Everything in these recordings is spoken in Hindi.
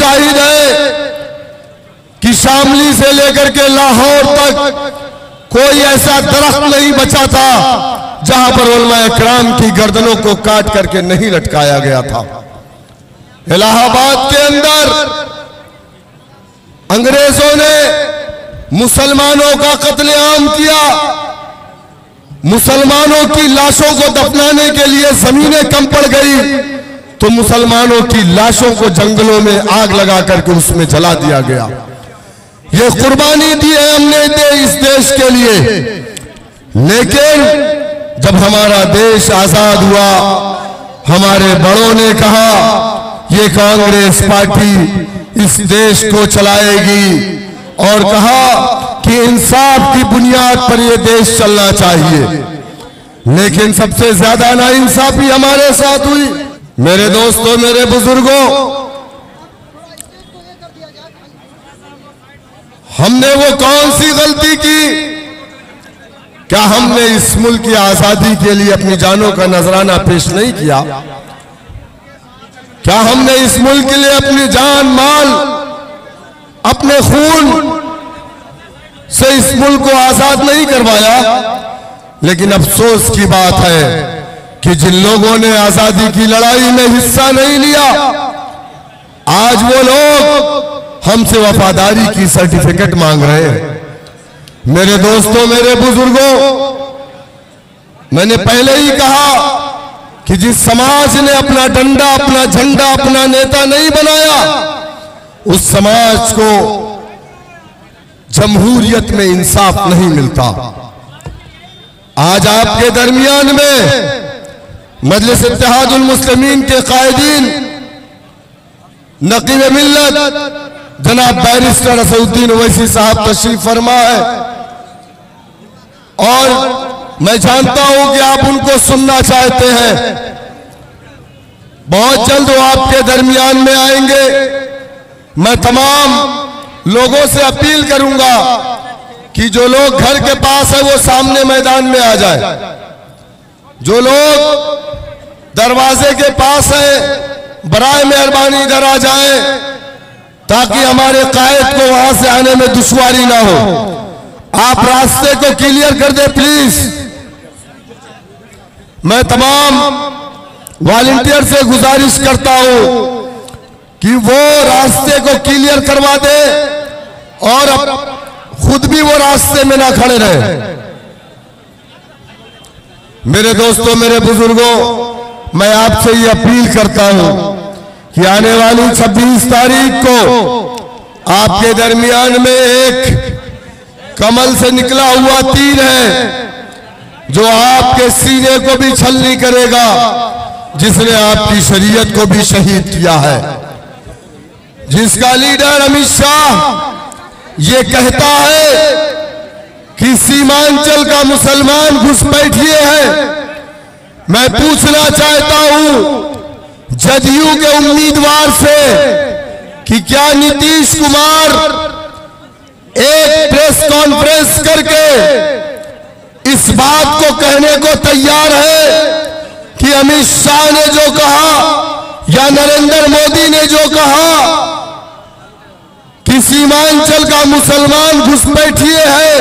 शाहिद है कि शामली से लेकर के लाहौर तक कोई ऐसा दरख्त नहीं बचा था जहां पर उलमा इकराम की गर्दनों को काट करके नहीं लटकाया गया था। इलाहाबाद के अंदर अंग्रेजों ने मुसलमानों का कत्लेआम किया। मुसलमानों की लाशों को दफनाने के लिए जमीनें कम पड़ गई तो मुसलमानों की लाशों को जंगलों में आग लगा करके उसमें जला दिया गया। ये कुर्बानी दी है हमने इस देश के लिए, लेकिन जब हमारा देश आजाद हुआ हमारे बड़ों ने कहा ये कांग्रेस पार्टी इस देश को चलाएगी और कहा कि इंसाफ की बुनियाद पर यह देश चलना चाहिए, लेकिन सबसे ज्यादा नाइंसाफी हमारे साथ हुई। मेरे दोस्तों, मेरे बुजुर्गों, हमने वो कौन सी गलती की? क्या हमने इस मुल्क की आजादी के लिए अपनी जानों का नजराना पेश नहीं किया? क्या हमने इस मुल्क के लिए अपनी जान माल अपने खून से इस मुल्क को आजाद नहीं करवाया? लेकिन अफसोस की बात है कि जिन लोगों ने आजादी की लड़ाई में हिस्सा नहीं लिया, आज वो लोग हमसे वफादारी की सर्टिफिकेट मांग रहे हैं। मेरे दोस्तों, मेरे बुजुर्गों, मैंने पहले ही कहा कि जिस समाज ने अपना डंडा, अपना झंडा, अपना नेता नहीं बनाया, उस समाज को जमहूरियत में इंसाफ नहीं मिलता। आज आपके दरमियान में मजलिस इत्तेहादुल मुस्लिमीन के कायदीन नकीब मिल्लत जनाब बैरिस्टर असदुद्दीन ओवैसी साहब तशरीफ फरमा है और मैं जानता हूं कि आप उनको सुनना चाहते हैं। बहुत जल्द वो आपके दरमियान में आएंगे। मैं तमाम लोगों से अपील करूंगा कि जो लोग घर के पास है वो सामने मैदान में आ जाए, जो लोग दरवाजे के पास है बराए मेहरबानी इधर आ जाए ताकि हमारे कायद को वहां से आने में दुश्वारी ना हो। आप रास्ते को क्लियर कर दे प्लीज। मैं तमाम वॉलंटियर से गुजारिश करता हूं कि वो रास्ते को क्लियर करवा दे और खुद भी वो रास्ते में ना खड़े रहे। मेरे दोस्तों, मेरे बुजुर्गों, मैं आपसे ये अपील करता हूं कि आने वाली 26 तारीख को आपके दरमियान में एक कमल से निकला हुआ तीर है जो आपके सीने को भी छलनी करेगा, जिसने आपकी शरीयत को भी शहीद किया है, जिसका लीडर अमित शाह ये कहता है कि सीमांचल का मुसलमान घुसपैठिए है। मैं पूछना चाहता हूं जदयू के उम्मीदवार से कि क्या नीतीश कुमार एक प्रेस कॉन्फ्रेंस करके इस बात को कहने को तैयार है कि अमित शाह ने जो कहा या नरेंद्र मोदी ने जो कहा कि सीमांचल का मुसलमान घुसपैठिए है,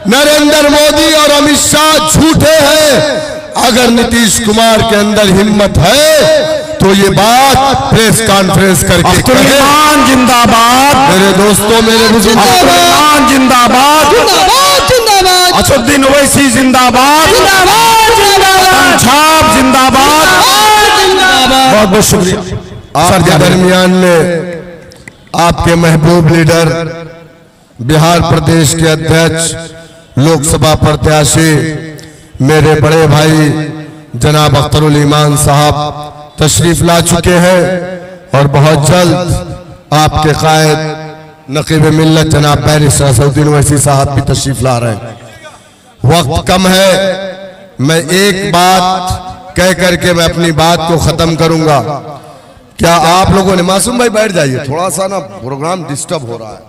नरेंद्र मोदी और अमित शाह झूठे हैं। अगर नीतीश कुमार के अंदर हिम्मत है तो ये बात प्रेस कॉन्फ्रेंस करके करें। जिंदाबाद। मेरे दोस्तों, मेरे बुजुर्गों, जिंदाबाद। असदुद्दीन ओवैसी जिंदाबाद। छाप जिंदाबाद। बहुत बहुत शुक्रिया। आपके दरमियान में आपके महबूब लीडर, बिहार प्रदेश के अध्यक्ष, लोकसभा प्रत्याशी, मेरे बड़े भाई जनाब अख्तरुल ईमान साहब तशरीफ ला चुके हैं और बहुत जल्द आपके कायद नकीब मिल्लत जनाब बैरिस्टर असदुद्दीन ओवैसी साहब भी तशरीफ ला रहे हैं। वक्त कम है, मैं एक बात कह करके मैं अपनी बात को खत्म करूंगा। क्या आप लोगों ने, मासूम भाई बैठ जाइए, थोड़ा सा ना प्रोग्राम डिस्टर्ब हो रहा है।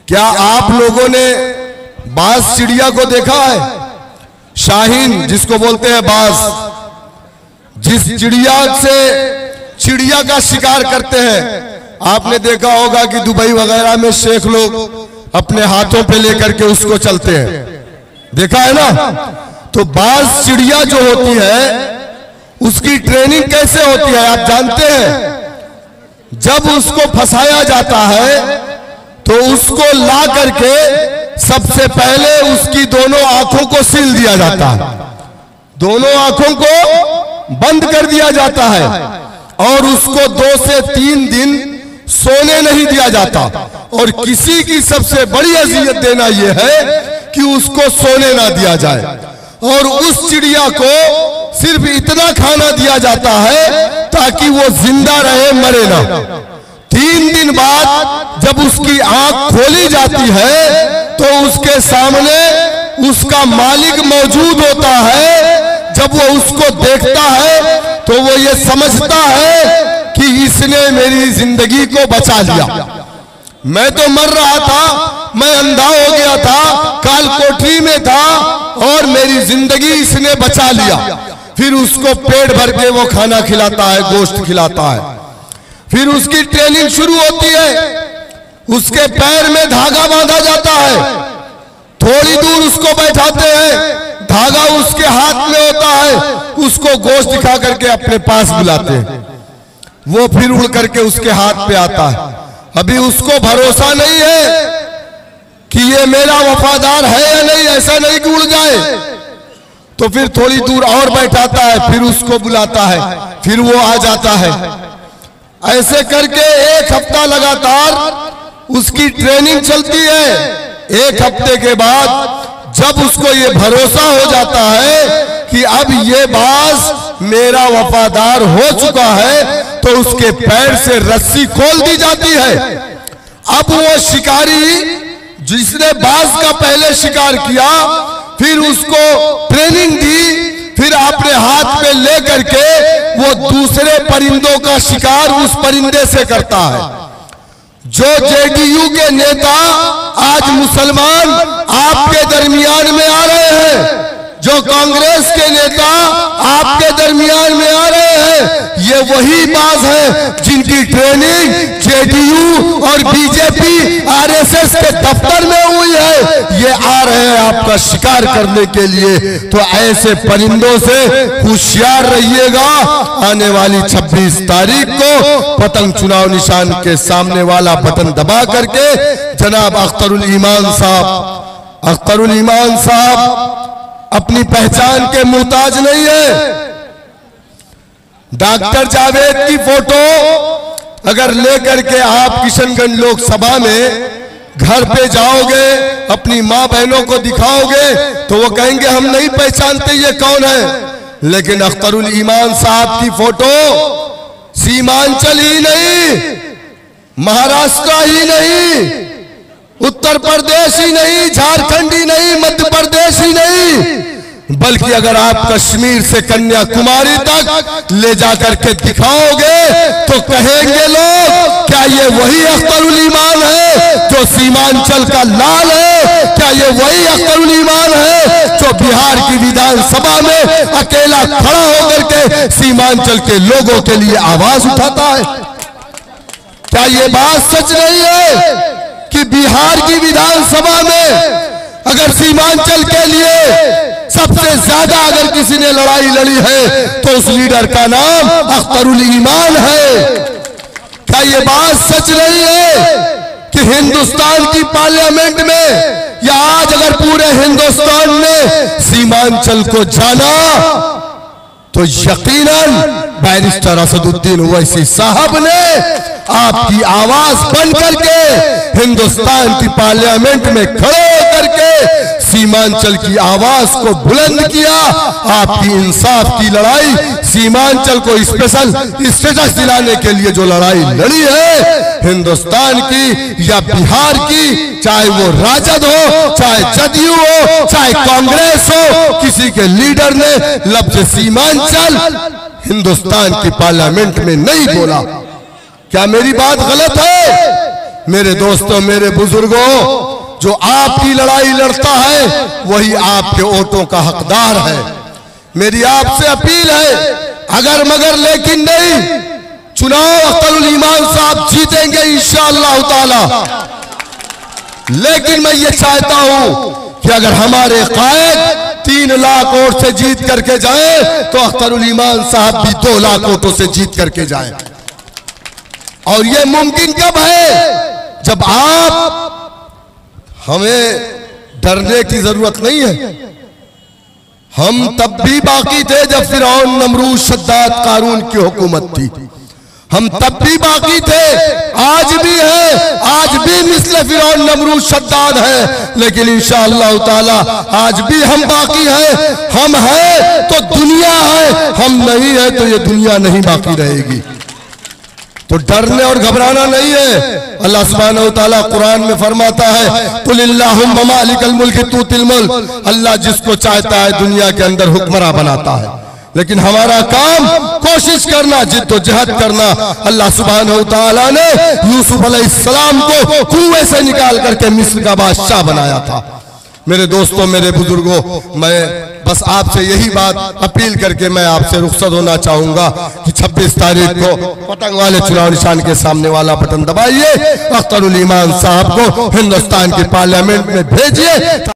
क्या आप लोगों ने बाज चिड़िया को देखा है? शाहीन जिसको बोलते हैं बाज, जिस चिड़िया से चिड़िया का शिकार करते हैं। आपने देखा होगा कि दुबई वगैरह में शेख लोग अपने हाथों पे लेकर के उसको चलते हैं, देखा है ना। तो बाज चिड़िया जो होती है उसकी ट्रेनिंग कैसे होती है आप जानते हैं? जब उसको फंसाया जाता है तो उसको ला करके सबसे पहले उसकी दोनों आंखों को सील दिया जाता है, दोनों आंखों को बंद कर दिया जाता है और उसको 2 से 3 दिन सोने नहीं दिया जाता। और किसी की सबसे बड़ी अजियत देना यह है कि उसको सोने ना दिया जाए और उस चिड़िया को सिर्फ इतना खाना दिया जाता है ताकि वो जिंदा रहे, मरे ना। 3 दिन बाद जब उसकी आंख खोली जाती है तो उसके सामने उसका मालिक मौजूद होता है। जब वो उसको देखता है तो वो ये समझता है कि इसने मेरी जिंदगी को बचा लिया। मैं तो मर रहा था, मैं अंधा हो गया था, काल कोठरी में था और मेरी जिंदगी इसने बचा लिया। फिर उसको पेट भर के वो खाना खिलाता है, गोश्त खिलाता है। फिर उसकी ट्रेनिंग शुरू होती है, उसके पैर में धागा बांधा जाता है, थोड़ी दूर उसको बैठाते हैं, धागा उसके हाथ में होता है, उसको गोश्त दिखा करके अपने पास बुलाते हैं। वो फिर उड़ करके उसके हाथ पे आता है। अभी उसको भरोसा नहीं है कि ये मेरा वफादार है या नहीं, ऐसा नहीं कि उड़ जाए। तो फिर थोड़ी दूर और बैठाता है, फिर उसको बुलाता है, फिर वो आ जाता है। ऐसे करके 1 हफ्ता लगातार उसकी ट्रेनिंग चलती है। 1 हफ्ते के बाद जब उसको ये भरोसा हो जाता है कि अब ये बाज मेरा वफादार हो चुका है तो उसके पैर से रस्सी खोल दी जाती है। अब वो शिकारी जिसने बाज का पहले शिकार किया फिर उसको ट्रेनिंग दी, फिर अपने हाथ में ले करके वो दूसरे परिंदों का शिकार उस परिंदे से करता है। जो जेडीयू के नेता आज मुसलमान आपके दरमियान में आ रहे हैं, जो कांग्रेस के नेता आपके दरमियान में आ रहे हैं, ये वही बाज है जिनकी ट्रेनिंग जेडीयू और बीजेपी आरएसएस के दफ्तर में हुई है। ये आ रहे हैं आपका शिकार करने के लिए। तो ऐसे परिंदों से होशियार रहिएगा। आने वाली 26 तारीख को पतंग चुनाव निशान के सामने वाला बटन दबा करके जनाब अख्तरुल ईमान साहब अपनी पहचान के मुहताज नहीं है। डॉक्टर जावेद की फोटो अगर लेकर के आप किशनगंज लोकसभा में घर पे जाओगे, अपनी माँ बहनों को दिखाओगे तो वो कहेंगे हम नहीं पहचानते ये कौन है। लेकिन अख्तरुल ईमान साहब की फोटो सीमांचल ही नहीं, महाराष्ट्र ही नहीं, उत्तर प्रदेश ही नहीं, झारखंड ही नहीं, मध्य प्रदेश ही नहीं, बल्कि अगर आप कश्मीर से कन्याकुमारी तक ले जाकर के दिखाओगे तो कहेंगे लोग क्या ये वही अख्तरुल ईमान है जो सीमांचल का लाल है? क्या ये वही अख्तरुल ईमान है जो बिहार की विधानसभा में अकेला खड़ा होकर के सीमांचल के लोगों के लिए आवाज उठाता है? क्या ये बात सच नहीं है कि बिहार की विधानसभा में अगर सीमांचल के लिए सबसे ज्यादा अगर किसी ने लड़ाई लड़ी है तो उस लीडर का नाम अख्तरुल ईमान है? क्या ये बात सच नहीं है कि हिंदुस्तान की पार्लियामेंट में या आज अगर पूरे हिंदुस्तान ने सीमांचल को जाना तो यकीनन बैरिस्टर असदुद्दीन ओवैसी साहब ने आपकी आवाज बन करके हिंदुस्तान की पार्लियामेंट में खड़े होकर के सीमांचल की आवाज को बुलंद किया। आपकी इंसाफ की लड़ाई, सीमांचल को स्पेशल स्टेटस दिलाने के लिए जो लड़ाई लड़ी है हिंदुस्तान की या बिहार की, चाहे वो राजद हो, चाहे जदयू हो, चाहे कांग्रेस हो, किसी के लीडर ने लफ्ज सीमांचल हिंदुस्तान की पार्लियामेंट में नहीं बोला। क्या मेरी बात गलत है? मेरे दोस्तों, मेरे बुजुर्गों, जो आपकी लड़ाई लड़ता है वही आपके वोटों का हकदार है। मेरी आपसे अपील है, अगर मगर लेकिन नहीं, चुनाव अख्तरुल ईमान साहब जीतेंगे इंशाअल्लाह ताला। लेकिन मैं ये चाहता हूं कि अगर हमारे कायद 3 लाख वोट से जीत करके जाए तो अख्तरुल ईमान साहब भी 2 लाख वोटों से जीत करके जाए। और ये मुमकिन कब है? जब हमें डरने की जरूरत नहीं है। हम तब भी बाकी थे जब फिरौन, नमरूद, शद्दाद, कारून की हुकूमत थी। हम तब भी बाकी थे, आज भी है, आज भी मिस्ल फिरौन, नमरूद, शद्दाद है। लेकिन इंशाअल्लाह ताला आज भी हम बाकी हैं। हम हैं तो दुनिया है, हम नहीं है तो ये दुनिया नहीं बाकी रहेगी। तो डरने और घबराना नहीं है। अल्लाह सुब्हानहू व तआला कुरान में फरमाता है, कुलिल्लाहुम्मा मालिकल मुल्क तूतिल मुल्क। अल्लाह जिसको चाहता है दुनिया के अंदर हुक्मरान बनाता है। लेकिन हमारा काम कोशिश करना, जिद्दोजहद करना। अल्लाह सुब्हानहू व तआला ने यूसुफ अलैहिस्सलाम को कुएं से निकाल करके मिस्र का बादशाह बनाया था। मेरे दोस्तों, मेरे बुजुर्गों, मैं बस आपसे यही बात अपील करके मैं आपसे रुखसत होना चाहूंगा कि 26 तारीख को पतंग वाले चुनाव निशान के सामने वाला बटन दबाइए, अख्तरुल ईमान साहब को हिंदुस्तान की पार्लियामेंट में भेजिए।